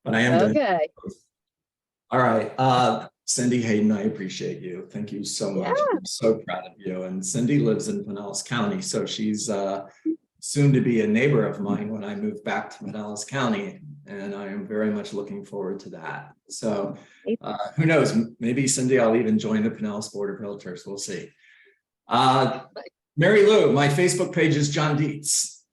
but I am doing Okay. all right. Cindy Hayden, I appreciate you. Thank you so much. Yeah. I'm so proud of you. And Cindy lives in Pinellas County, so she's soon to be a neighbor of mine when I move back to Pinellas County. And I am very much looking forward to that. So who knows, maybe Cindy, I'll even join the Pinellas Board of Realtors. We'll see. Mary Lou, my Facebook page is John Dietz.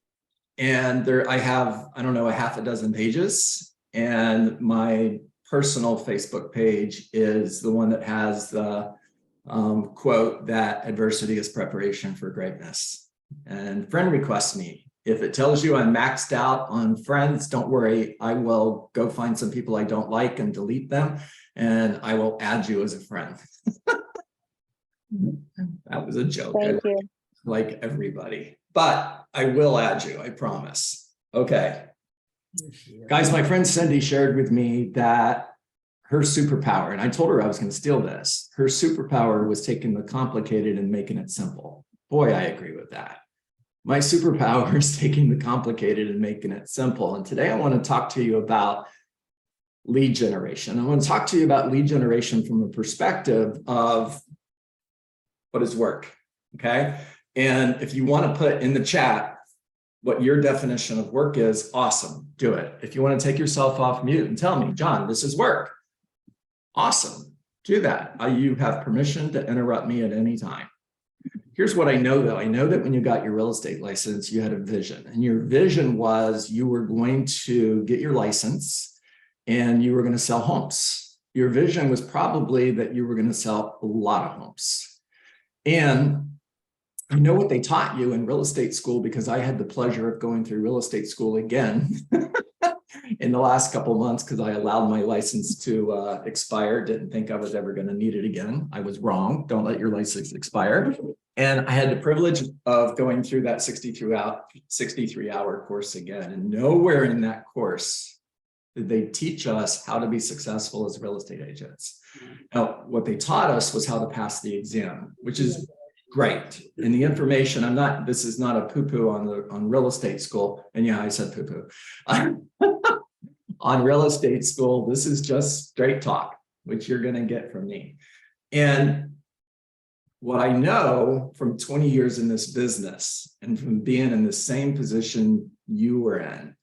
And there I have, I don't know, a half a dozen pages. And my personal Facebook page is the one that has the quote that adversity is preparation for greatness. And friend request me. If it tells you I'm maxed out on friends, don't worry. I will go find some people I don't like and delete them, and I will add you as a friend. That was a joke. Thank you. Like everybody, but I will add you, I promise. Okay. Guys, my friend Cindy shared with me that her superpower, and I told her I was going to steal this, her superpower was taking the complicated and making it simple. Boy, I agree with that. My superpower is taking the complicated and making it simple. And today I want to talk to you about lead generation. I want to talk to you about lead generation from a perspective of what is work, okay? And if you want to put in the chat what your definition of work is, awesome, do it. If you want to take yourself off mute and tell me, John, this is work, awesome, do that. You have permission to interrupt me at any time. Here's what I know though. I know that when you got your real estate license, you had a vision, and your vision was you were going to get your license and you were going to sell homes. Your vision was probably that you were going to sell a lot of homes. And I know what they taught you in real estate school because I had the pleasure of going through real estate school again in the last couple of months because I allowed my license to expire. Didn't think I was ever going to need it again. I was wrong. Don't let your license expire. And I had the privilege of going through that 63-hour course again. And nowhere in that course did they teach us how to be successful as real estate agents. Now, what they taught us was how to pass the exam, which is great. And the information, this is not a poo-poo on real estate school. And yeah, I said poo-poo. On real estate school, this is just straight talk, which you're going to get from me. And what I know from 20 years in this business and from being in the same position you were in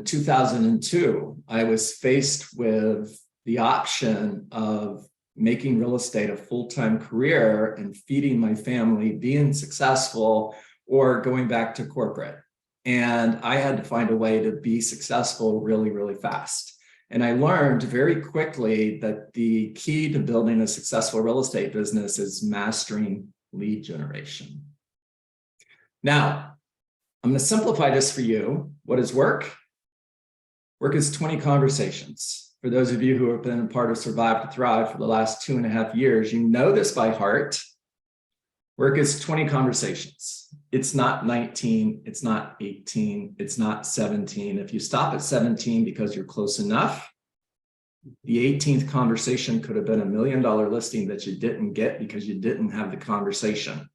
2002, I was faced with the option of making real estate a full-time career and feeding my family, being successful, or going back to corporate. And I had to find a way to be successful really, really fast. And I learned very quickly that the key to building a successful real estate business is mastering lead generation. Now, I'm going to simplify this for you. What is work? Work is 20 conversations. For those of you who have been a part of Survive to Thrive for the last 2.5 years, you know this by heart. Work is 20 conversations. It's not 19, it's not 18, it's not 17. If you stop at 17 because you're close enough, the 18th conversation could have been $1 million listing that you didn't get because you didn't have the conversation.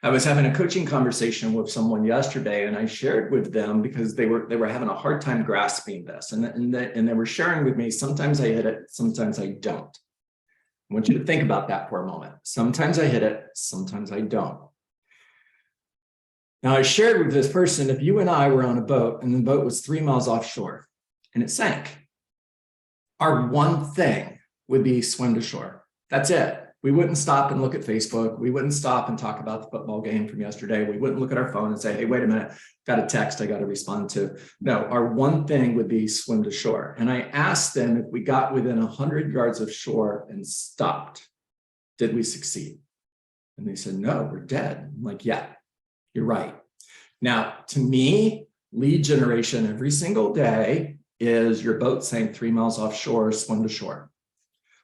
I was having a coaching conversation with someone yesterday, and I shared with them because they were having a hard time grasping this, and they were sharing with me, sometimes I hit it, sometimes I don't. I want you to think about that for a moment. Sometimes I hit it, sometimes I don't. Now, I shared with this person, if you and I were on a boat and the boat was 3 miles offshore and it sank, our one thing would be swim to shore. That's it. We wouldn't stop and look at Facebook. We wouldn't stop and talk about the football game from yesterday. We wouldn't look at our phone and say, hey, wait a minute, got a text I got to respond to. No, our one thing would be swim to shore. And I asked them if we got within 100 yards of shore and stopped, did we succeed? And they said, no, we're dead. I'm like, yeah, you're right. Now, to me, lead generation every single day is your boat sank 3 miles offshore, swim to shore.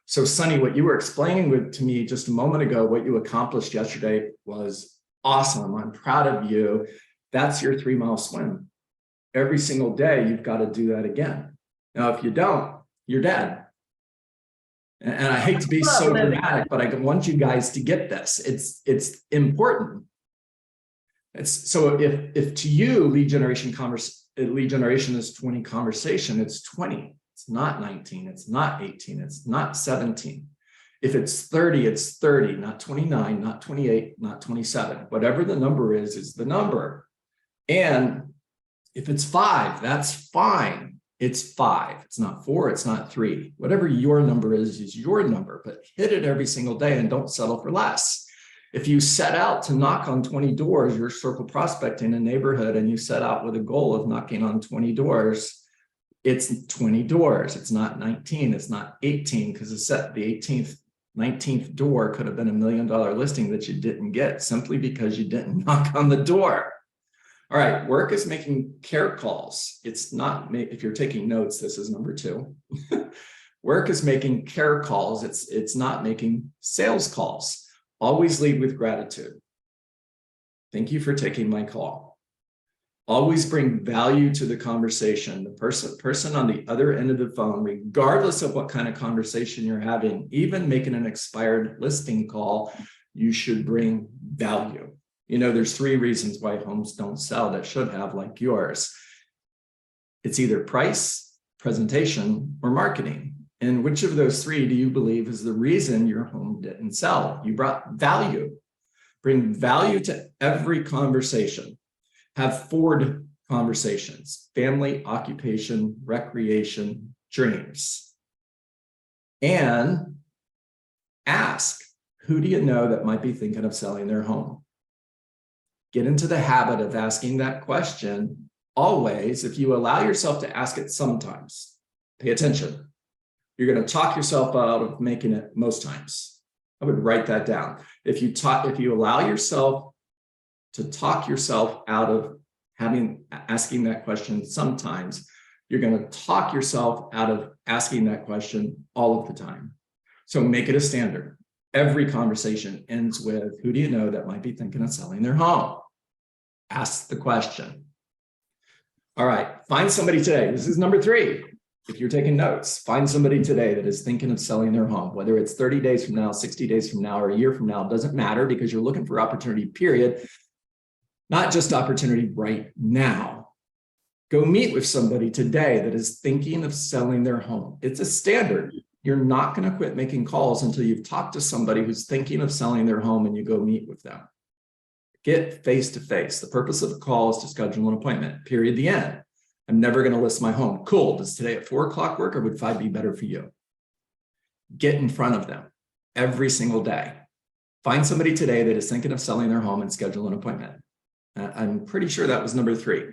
So Sonny, what you were explaining to me just a moment ago, what you accomplished yesterday was awesome. I'm proud of you. That's your 3 mile swim. Every single day, you've got to do that again. Now, if you don't, you're dead. And I hate to be so dramatic, but I want you guys to get this. It's important. So if to you, lead generation lead generation is 20 conversation, it's 20. It's not 19, it's not 18, it's not 17. If it's 30, it's 30, not 29, not 28, not 27. Whatever the number is the number. And if it's 5, that's fine. It's 5. It's not 4, it's not 3. Whatever your number is your number, but hit it every single day and don't settle for less. If you set out to knock on 20 doors, you're circle prospecting a neighborhood, and you set out with a goal of knocking on 20 doors, it's 20 doors. It's not 19, it's not 18, because the 18th, 19th door could have been $1 million listing that you didn't get simply because you didn't knock on the door. All right, work is making care calls. It's not, if you're taking notes, this is number 2. Work is making care calls. It's not making sales calls. Always lead with gratitude. Thank you for taking my call. Always bring value to the conversation. The person on the other end of the phone, regardless of what kind of conversation you're having, even making an expired listing call, you should bring value. You know, there's 3 reasons why homes don't sell that should have, like yours. It's either price, presentation, or marketing. And which of those 3 do you believe is the reason your home didn't sell? You brought value. Bring value to every conversation. Have forward conversations: family, occupation, recreation, dreams. And ask, who do you know that might be thinking of selling their home? Get into the habit of asking that question always. If you allow yourself to ask it sometimes, pay attention. You're going to talk yourself out of making it most times. I would write that down. If you allow yourself to talk yourself out of asking that question sometimes, you're going to talk yourself out of asking that question all of the time. So make it a standard. Every conversation ends with, who do you know that might be thinking of selling their home? Ask the question. All right, find somebody today. This is number 3. If you're taking notes, find somebody today that is thinking of selling their home, whether it's 30 days from now, 60 days from now, or a year from now. It doesn't matter, because you're looking for opportunity, period. Not just opportunity right now. Go meet with somebody today that is thinking of selling their home. It's a standard. You're not going to quit making calls until you've talked to somebody who's thinking of selling their home and you go meet with them. Get face to face. The purpose of the call is to schedule an appointment, period, the end. I'm never going to list my home. Cool. Does today at 4 o'clock work, or would 5 be better for you? Get in front of them every single day. Find somebody today that is thinking of selling their home and schedule an appointment. I'm pretty sure that was number 3.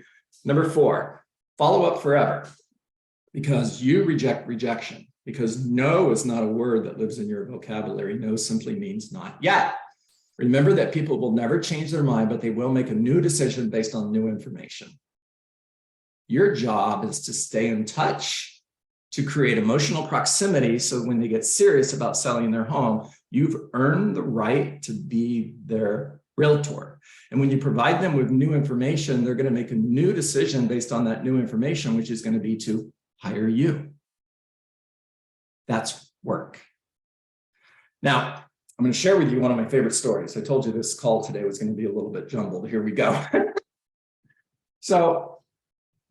Number 4, follow up forever, because you reject rejection, because no is not a word that lives in your vocabulary. No simply means not yet. Remember that people will never change their mind, but they will make a new decision based on new information. Your job is to stay in touch, to create emotional proximity, so when they get serious about selling their home, you've earned the right to be their realtor. And when you provide them with new information, they're going to make a new decision based on that new information, which is going to be to hire you. That's work. Now, I'm going to share with you one of my favorite stories. I told you this call today was going to be a little bit jumbled. Here we go. So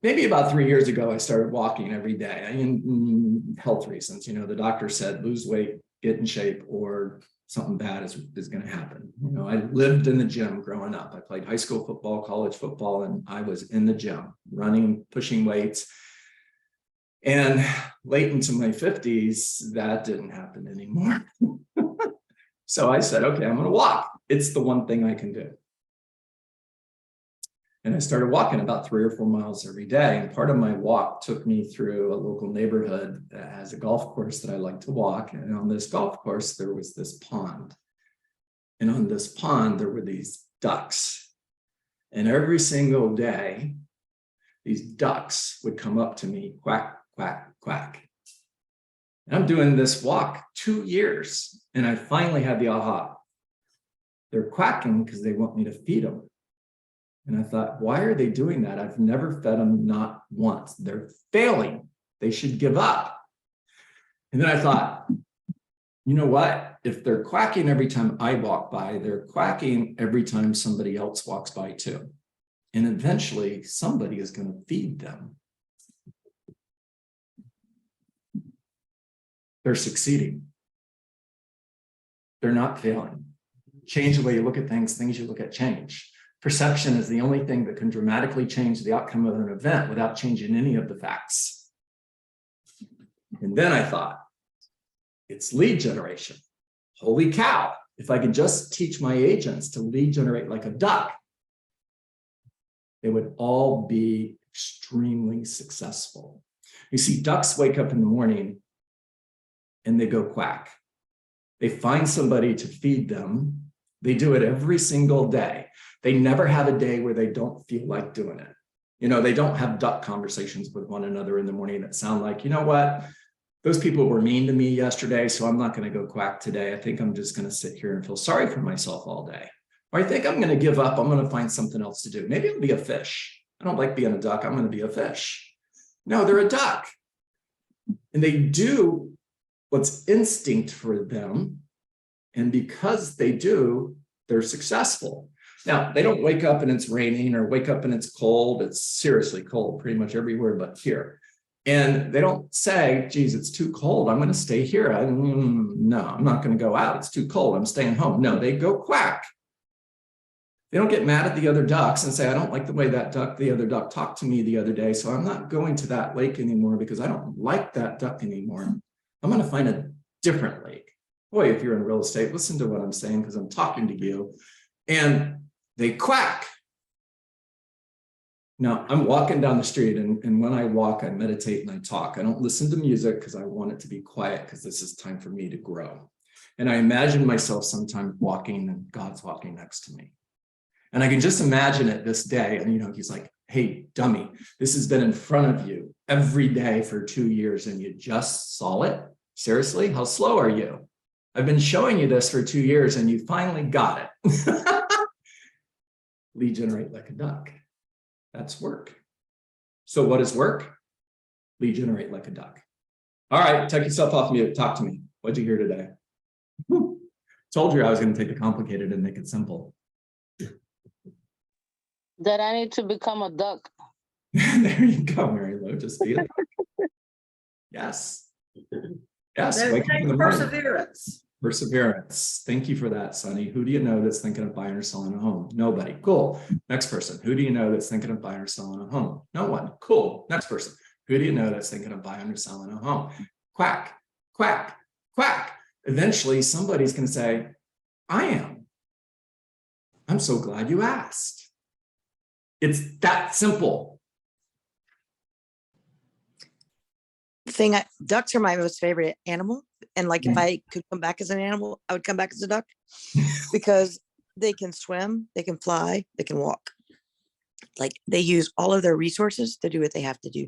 maybe about 3 years ago, I started walking every day. In health reasons, you know, the doctor said, lose weight, get in shape, or something bad is going to happen. You know, I lived in the gym growing up. I played high school football, college football, and I was in the gym, running, pushing weights. And late into my 50s, that didn't happen anymore. So I said, okay, I'm going to walk. It's the one thing I can do. And I started walking about 3 or 4 miles every day. And part of my walk took me through a local neighborhood that has a golf course that I like to walk. And on this golf course, there was this pond. And on this pond, there were these ducks. And every single day, these ducks would come up to me, quack, quack, quack. And I'm doing this walk 2 years. And I finally had the aha. They're quacking because they want me to feed them. And I thought, why are they doing that? I've never fed them, not once. They're failing. They should give up. And then I thought, you know what? If they're quacking every time I walk by, they're quacking every time somebody else walks by too. And eventually somebody is going to feed them. They're succeeding. They're not failing. Change the way you look at things, things you look at change. Perception is the only thing that can dramatically change the outcome of an event without changing any of the facts. And then I thought, it's lead generation. Holy cow, if I could just teach my agents to lead generate like a duck, they would all be extremely successful. You see, ducks wake up in the morning and they go quack. They find somebody to feed them. They do it every single day. They never have a day where they don't feel like doing it. You know, they don't have duck conversations with one another in the morning that sound like, you know what, those people were mean to me yesterday, so I'm not going to go quack today. I think I'm just going to sit here and feel sorry for myself all day. Or I think I'm going to give up. I'm going to find something else to do. Maybe I'll be a fish. I don't like being a duck. I'm going to be a fish. No, they're a duck. And they do what's instinct for them. And because they do, they're successful. Now, they don't wake up and it's raining or wake up and it's cold. It's seriously cold pretty much everywhere but here. And they don't say, geez, it's too cold. I'm going to stay here. No, I'm not going to go out. It's too cold. I'm staying home. No, they go quack. They don't get mad at the other ducks and say, I don't like the way the other duck talked to me the other day, so I'm not going to that lake anymore because I don't like that duck anymore. I'm going to find a different lake. Boy, if you're in real estate, listen to what I'm saying because I'm talking to you. And they quack. Now, I'm walking down the street, and when I walk, I meditate and I talk. I don't listen to music because I want it to be quiet because this is time for me to grow. And I imagine myself sometimes walking and God's walking next to me. And I can just imagine it this day. And, you know, he's like, hey, dummy, this has been in front of you every day for 2 years and you just saw it? Seriously? How slow are you? I've been showing you this for 2 years and you finally got it. Lead generate like a duck. That's work. So what is work? Lead generate like a duck. All right, take yourself off mute. Talk to me. What'd you hear today? Told you I was going to take the complicated and make it simple. That I need to become a duck. There you go, Mary Lou. Just be it. Yes. Yes. That Wake up in takes the morning. perseverance. Perseverance. Thank you for that, Sonny. Who do you know that's thinking of buying or selling a home? Nobody. Cool. Next person. Who do you know that's thinking of buying or selling a home? No one. Cool. Next person. Who do you know that's thinking of buying or selling a home? Quack, quack, quack. Eventually, somebody's going to say, I am. I'm so glad you asked. It's that simple. Ducks are my most favorite animal. And like, if I could come back as an animal, I would come back as a duck because they can swim, they can fly, they can walk. Like, they use all of their resources to do what they have to do.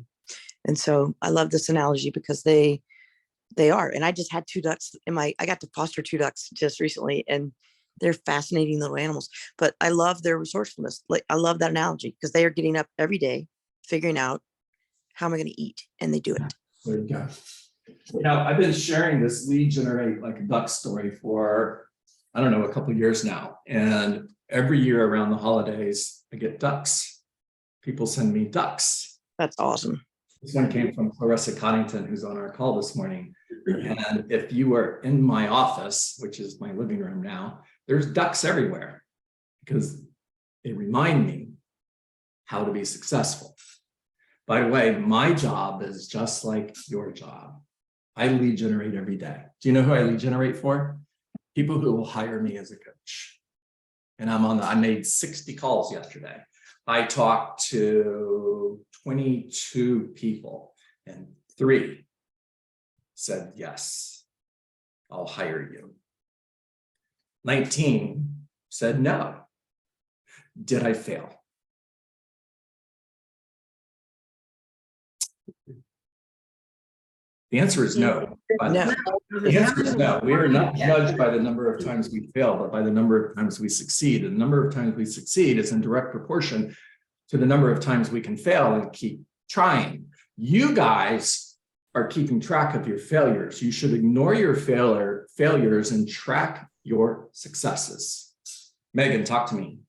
And so I love this analogy because they are. And I just had 2 ducks I got to foster 2 ducks just recently, and they're fascinating little animals, but I love their resourcefulness. Like, I love that analogy because they are getting up every day, figuring out how am I going to eat, and they do it. There you go. Now, I've been sharing this lead generate like a duck story for, I don't know, a couple of years now. And every year around the holidays, I get ducks. People send me ducks. That's awesome. This one came from Clarissa Coddington, who's on our call this morning. And if you were in my office, which is my living room now, there's ducks everywhere because they remind me how to be successful. By the way, my job is just like your job. I lead generate every day. Do you know who I lead generate for? People who will hire me as a coach. And I made 60 calls yesterday. I talked to 22 people and 3 said, yes, I'll hire you. 19 said, no. Did I fail? The answer is no. No. The answer is no. We are not judged by the number of times we fail, but by the number of times we succeed. And the number of times we succeed is in direct proportion to the number of times we can fail and keep trying. You guys are keeping track of your failures. You should ignore your failures and track your successes. Megan, talk to me.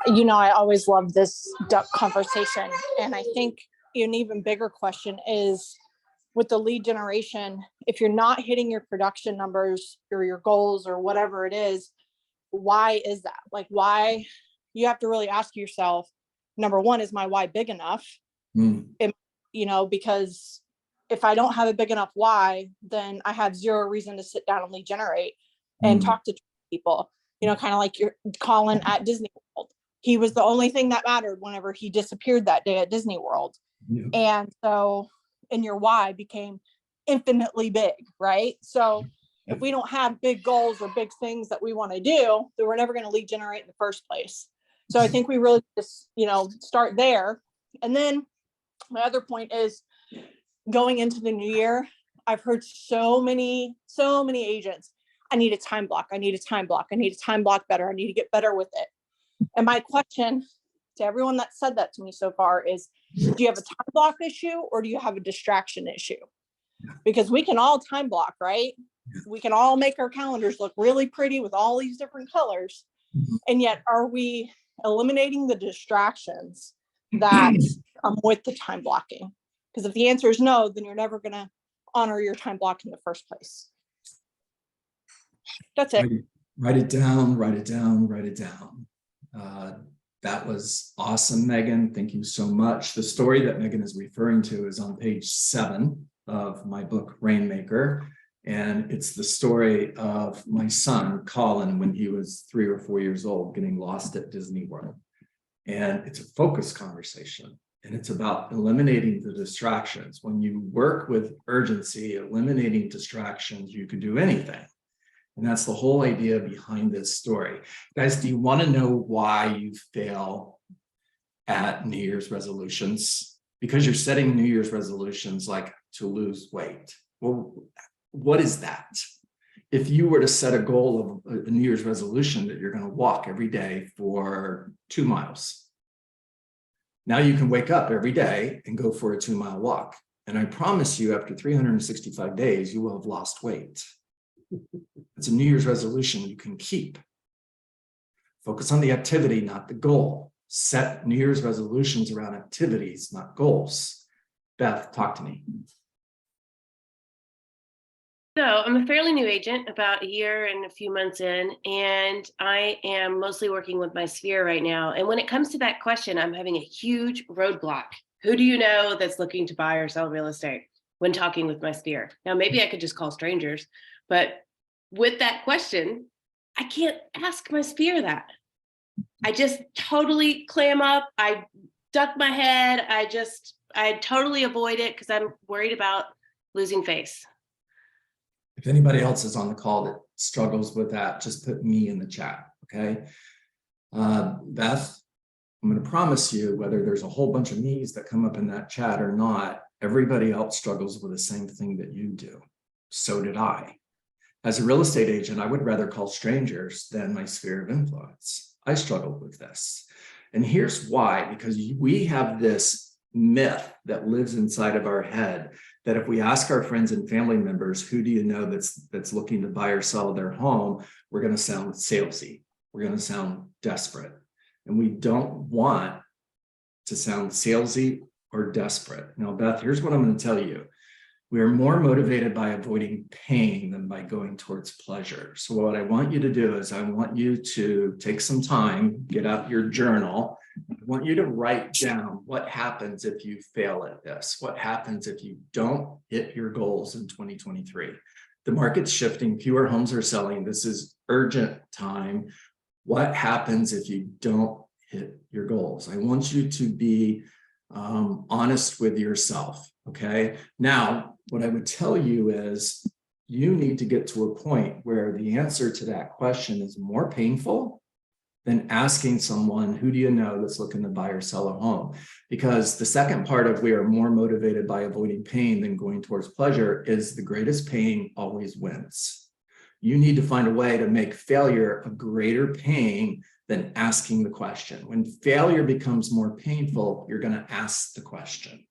I always love this duck conversation. And I think an even bigger question is with the lead generation, if you're not hitting your production numbers or your goals or whatever it is, why is that? Like, why? You have to really ask yourself, number one, is my why big enough? Because if I don't have a big enough why, then I have zero reason to sit down and lead generate and talk to people, kind of like you're Colin at Disney World. He was the only thing that mattered whenever he disappeared that day at Disney World. Yeah. And so, and your why became infinitely big, right? So if we don't have big goals or big things that we want to do, then we're never going to lead generate in the first place. So I think we really just, start there. And then my other point is going into the new year, I've heard so many agents, I need a time block. I need a time block. I need a time block better. I need to get better with it. And my question to everyone that said that to me so far is, do you have a time block issue or do you have a distraction issue? Because we can all time block, right? We can all make our calendars look really pretty with all these different colors. And yet, are we eliminating the distractions that come with the time blocking? Because if the answer is no, then you're never going to honor your time block in the first place. That's it. Write it down, write it down, write it down. That was awesome, Megan. Thank you so much. The story that Megan is referring to is on page 7 of my book, Rainmaker. And it's the story of my son, Colin, when he was 3 or 4 years old, getting lost at Disney World. And it's a focus conversation. And it's about eliminating the distractions. When you work with urgency, eliminating distractions, you can do anything. And that's the whole idea behind this story. Guys, do you want to know why you fail at New Year's resolutions? Because you're setting New Year's resolutions like to lose weight. Well, what is that? If you were to set a goal of a New Year's resolution that you're going to walk every day for 2 miles, now you can wake up every day and go for a 2-mile walk. And I promise you, after 365 days, you will have lost weight. It's a New Year's resolution you can keep. Focus on the activity, not the goal. Set New Year's resolutions around activities, not goals. Beth, talk to me. So I'm a fairly new agent, about a year and a few months in, and I am mostly working with my sphere right now. And when it comes to that question, I'm having a huge roadblock. Who do you know that's looking to buy or sell real estate when talking with my sphere? Now, maybe I could just call strangers, but with that question, I can't ask my sphere that. I just totally clam up. I duck my head. I totally avoid it because I'm worried about losing face. If anybody else is on the call that struggles with that, just put me in the chat, okay? Beth, I'm going to promise you, whether there's a whole bunch of me's that come up in that chat or not, everybody else struggles with the same thing that you do. So did I. As a real estate agent, I would rather call strangers than my sphere of influence. I struggled with this. And here's why, because we have this myth that lives inside of our head that if we ask our friends and family members, who do you know that's looking to buy or sell their home, we're going to sound salesy. We're going to sound desperate. And we don't want to sound salesy or desperate. Now, Beth, here's what I'm going to tell you. We are more motivated by avoiding pain than by going towards pleasure. So what I want you to do is I want you to take some time, get out your journal. I want you to write down what happens if you fail at this. What happens if you don't hit your goals in 2023? The market's shifting, fewer homes are selling. This is urgent time. What happens if you don't hit your goals? I want you to be honest with yourself, okay? Now, what I would tell you is you need to get to a point where the answer to that question is more painful than asking someone, who do you know that's looking to buy or sell a home? Because the second part of we are more motivated by avoiding pain than going towards pleasure is the greatest pain always wins. You need to find a way to make failure a greater pain than asking the question. When failure becomes more painful, you're going to ask the question.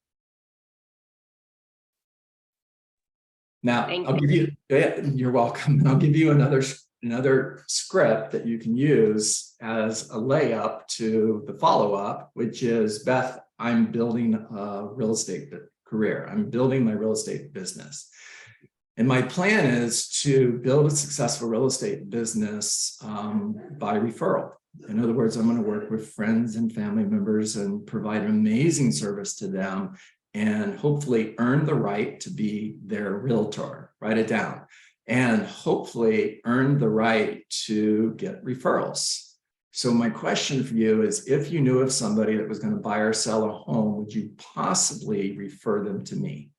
Now, I'll give you, you're welcome. I'll give you another another script that you can use as a layup to the follow-up, which is, Beth, I'm building a real estate career. I'm building my real estate business. And my plan is to build a successful real estate business by referral. In other words, I'm going to work with friends and family members and provide amazing service to them and hopefully earn the right to be their realtor. Write it down. And hopefully earn the right to get referrals. So my question for you is, if you knew of somebody that was going to buy or sell a home, would you possibly refer them to me?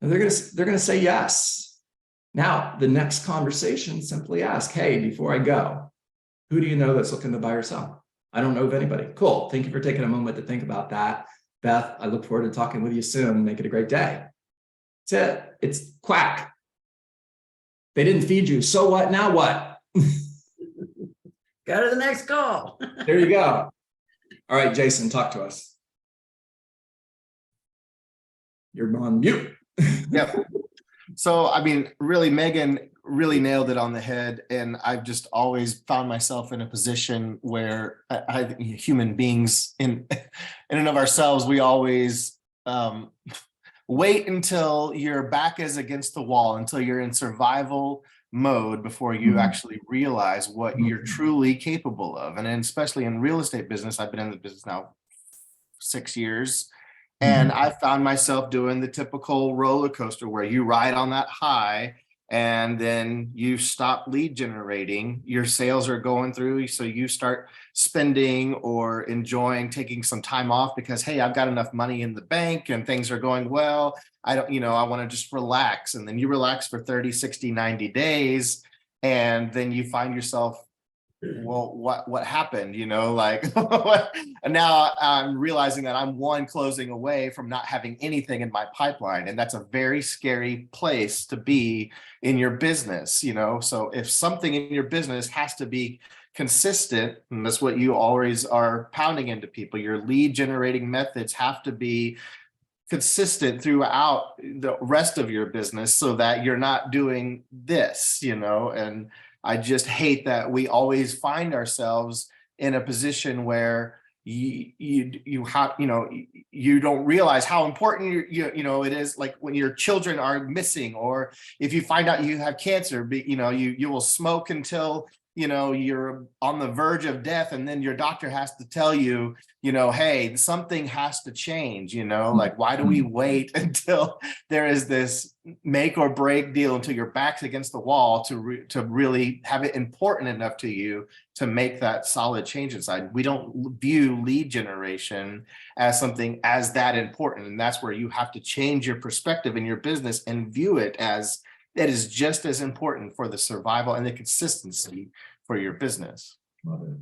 And they're going to say yes. Now, the next conversation, simply ask, hey, before I go, who do you know that's looking to buy or sell? I don't know of anybody. Cool. Thank you for taking a moment to think about that. Beth, I look forward to talking with you soon. Make it a great day. That's it. It's quack. They didn't feed you. So what? Now what? Go to the next call. There you go. All right, Jason, talk to us. You're on mute. Yep. So, I mean, really, Megan really nailed it on the head. And I've just always found myself in a position where human beings in and of ourselves, we always wait until your back is against the wall, until you're in survival mode before you actually realize what you're truly capable of. And then especially in real estate business, I've been in the business now 6 years. And I found myself doing the typical roller coaster where you ride on that high and then you stop lead generating, your sales are going through. So you start spending or enjoying taking some time off because, hey, I've got enough money in the bank and things are going well. I don't, I want to just relax. And then you relax for 30, 60, 90 days. And then you find yourself, well, what happened, like, and now I'm realizing that I'm one closing away from not having anything in my pipeline. And that's a very scary place to be in your business, so if something in your business has to be consistent, and that's what you always are pounding into people, your lead generating methods have to be consistent throughout the rest of your business so that you're not doing this, and I just hate that we always find ourselves in a position where you have, you don't realize how important it is, like when your children are missing, or if you find out you have cancer, you will smoke until you're on the verge of death, and then your doctor has to tell you, hey, something has to change, like, why do we wait until there is this make or break deal, until your back's against the wall to really have it important enough to you to make that solid change inside? We don't view lead generation as something as that important. And that's where you have to change your perspective in your business and view it as that is just as important for the survival and the consistency for your business. Love it.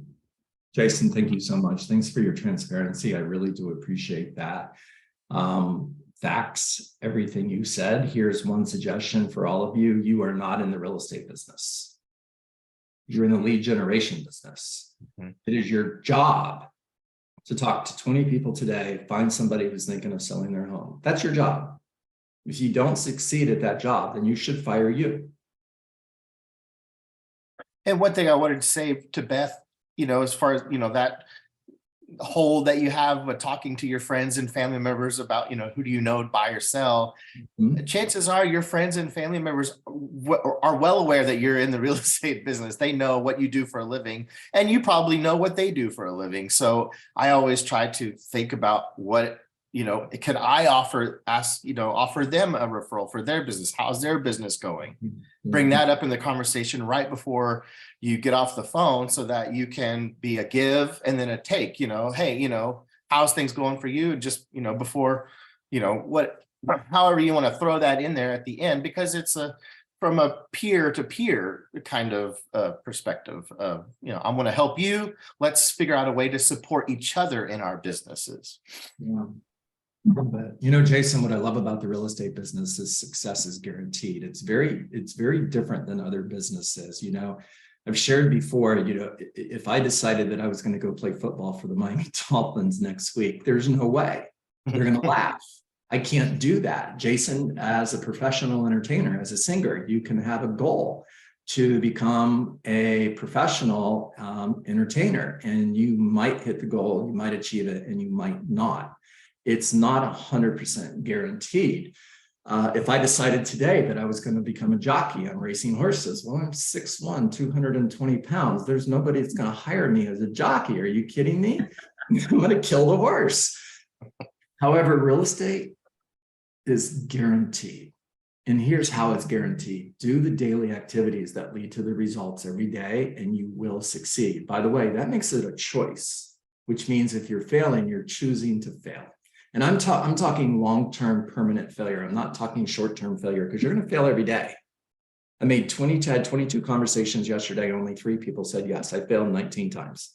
Jason, thank you so much. Thanks for your transparency. I really do appreciate that. Facts, everything you said. Here's one suggestion for all of you. You are not in the real estate business. You're in the lead generation business. It is your job to talk to 20 people today, find somebody who's thinking of selling their home. That's your job. If you don't succeed at that job, then you should fire you. And one thing I wanted to say to Beth, as far as, that hole that you have with talking to your friends and family members about, who do you know, buy or sell, chances are your friends and family members are well aware that you're in the real estate business. They know what you do for a living, and you probably know what they do for a living. So I always try to think about what, could I offer them a referral for their business? How's their business going? Bring that up in the conversation right before you get off the phone so that you can be a give and then a take, hey, how's things going for you? Just, before, however you want to throw that in there at the end, because it's from a peer to peer kind of perspective of, I'm going to help you. Let's figure out a way to support each other in our businesses. Yeah. Jason, what I love about the real estate business is success is guaranteed. It's very different than other businesses. I've shared before, if I decided that I was going to go play football for the Miami Dolphins next week, there's no way. They're going to laugh. I can't do that. Jason, as a professional entertainer, as a singer, you can have a goal to become a professional entertainer, and you might hit the goal, you might achieve it, and you might not. It's not 100% guaranteed. If I decided today that I was going to become a jockey on racing horses, well, I'm 6'1", 220 pounds. There's nobody that's going to hire me as a jockey. Are you kidding me? I'm going to kill the horse. However, real estate is guaranteed. And here's how it's guaranteed. Do the daily activities that lead to the results every day, and you will succeed. By the way, that makes it a choice, which means if you're failing, you're choosing to fail. And I'm talking long-term permanent failure. I'm not talking short-term failure, because you're going to fail every day. I had 22 conversations yesterday. Only 3 people said yes. I failed 19 times,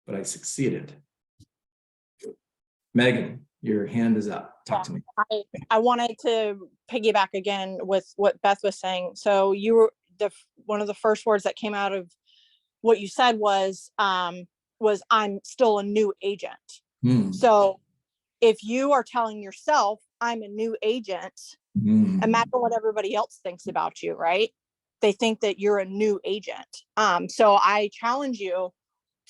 but I succeeded. Megan, your hand is up. Talk to me. I wanted to piggyback again with what Beth was saying. So you were one of the first words that came out of what you said was I'm still a new agent. So if you are telling yourself I'm a new agent, imagine what everybody else thinks about you, right? They think that you're a new agent. So I challenge you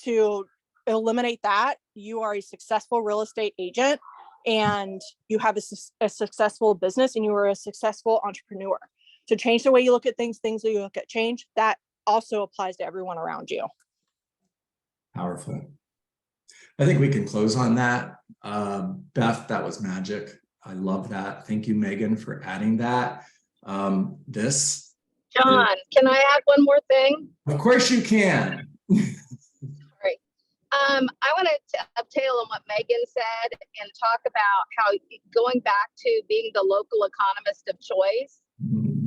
to eliminate that. You are a successful real estate agent, and you have a successful business, and you are a successful entrepreneur. To change the way you look at things that you look at change, that also applies to everyone around you. Powerful. I think we can close on that. Beth, that was magic. I love that. Thank you, Megan, for adding that. John, can I add one more thing? Of course you can. Great. I want to uptail on what Megan said and talk about how going back to being the local economist of choice.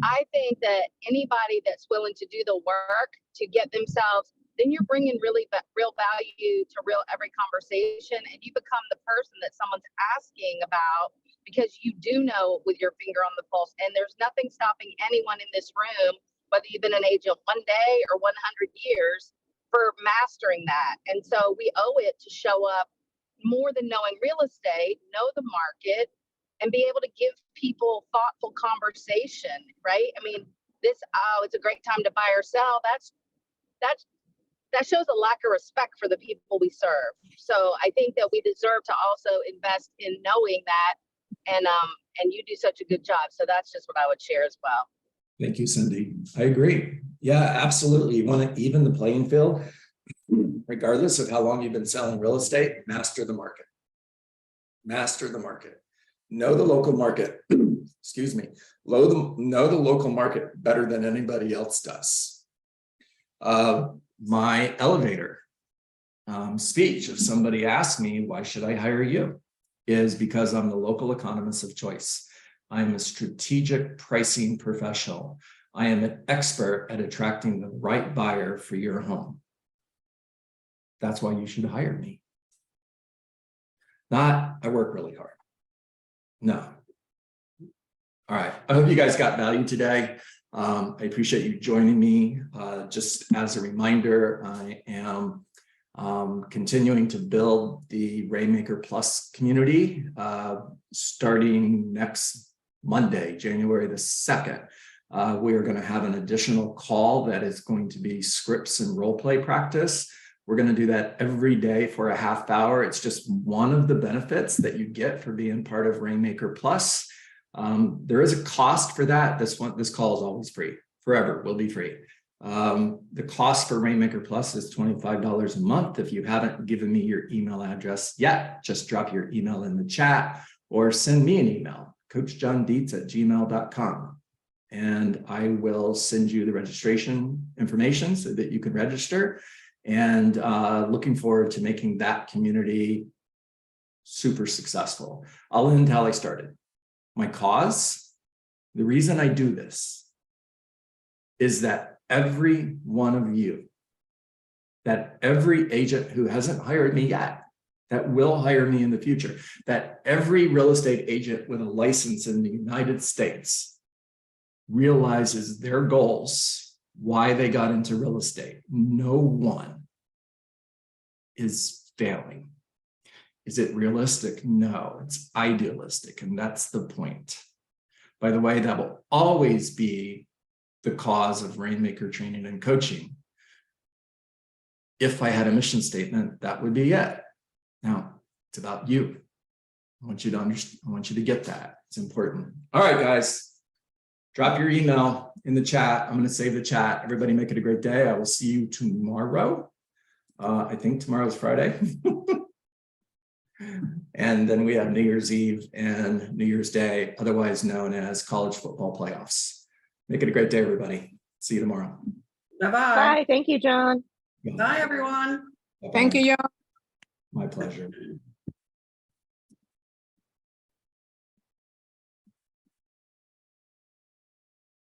I think that anybody that's willing to do the work to get themselves, then you're bringing real value to every conversation, and you become the person that someone's asking about, because you do know with your finger on the pulse, and there's nothing stopping anyone in this room, whether you've been an agent 1 day or 100 years, for mastering that. And so we owe it to show up more than knowing real estate, know the market, and be able to give people thoughtful conversation, right? I mean, it's a great time to buy or sell. That shows a lack of respect for the people we serve. So I think that we deserve to also invest in knowing that, and you do such a good job. So that's just what I would share as well. Thank you, Cindy. I agree. Yeah, absolutely. You want to even the playing field, regardless of how long you've been selling real estate. Master the market. Master the market. Know the local market. Excuse me. Know the local market better than anybody else does. My elevator speech, if somebody asks me, why should I hire you? Is because I'm the local economist of choice. I'm a strategic pricing professional. I am an expert at attracting the right buyer for your home. That's why you should hire me. Not, I work really hard. No. All right. I hope you guys got value today. I appreciate you joining me. Just as a reminder, I am continuing to build the Rainmaker Plus community starting next Monday, January the 2nd. We are going to have an additional call that is going to be scripts and role play practice. We're going to do that every day for a half hour. It's just one of the benefits that you get for being part of Rainmaker Plus. There is a cost for that. This call is always free, forever will be free. The cost for Rainmaker Plus is $25 a month. If you haven't given me your email address yet, just drop your email in the chat or send me an email, coachjohndietz@gmail.com. And I will send you the registration information so that you can register. And looking forward to making that community super successful. I'll end how I started. My cause, the reason I do this is that every one of you, that every agent who hasn't hired me yet, that will hire me in the future, that every real estate agent with a license in the United States realizes their goals, why they got into real estate. No one is failing. Is it realistic? No, it's idealistic, and that's the point. By the way, that will always be the cause of Rainmaker training and coaching. If I had a mission statement, that would be it. Now, it's about you. I want you to understand, I want you to get that. It's important. All right, guys. Drop your email in the chat. I'm going to save the chat. Everybody make it a great day. I will see you tomorrow. I think tomorrow's Friday. And then we have New Year's Eve and New Year's Day, otherwise known as college football playoffs. Make it a great day, everybody. See you tomorrow. Bye-bye. Bye. Thank you, John. Bye, everyone. Thank you, John. My pleasure.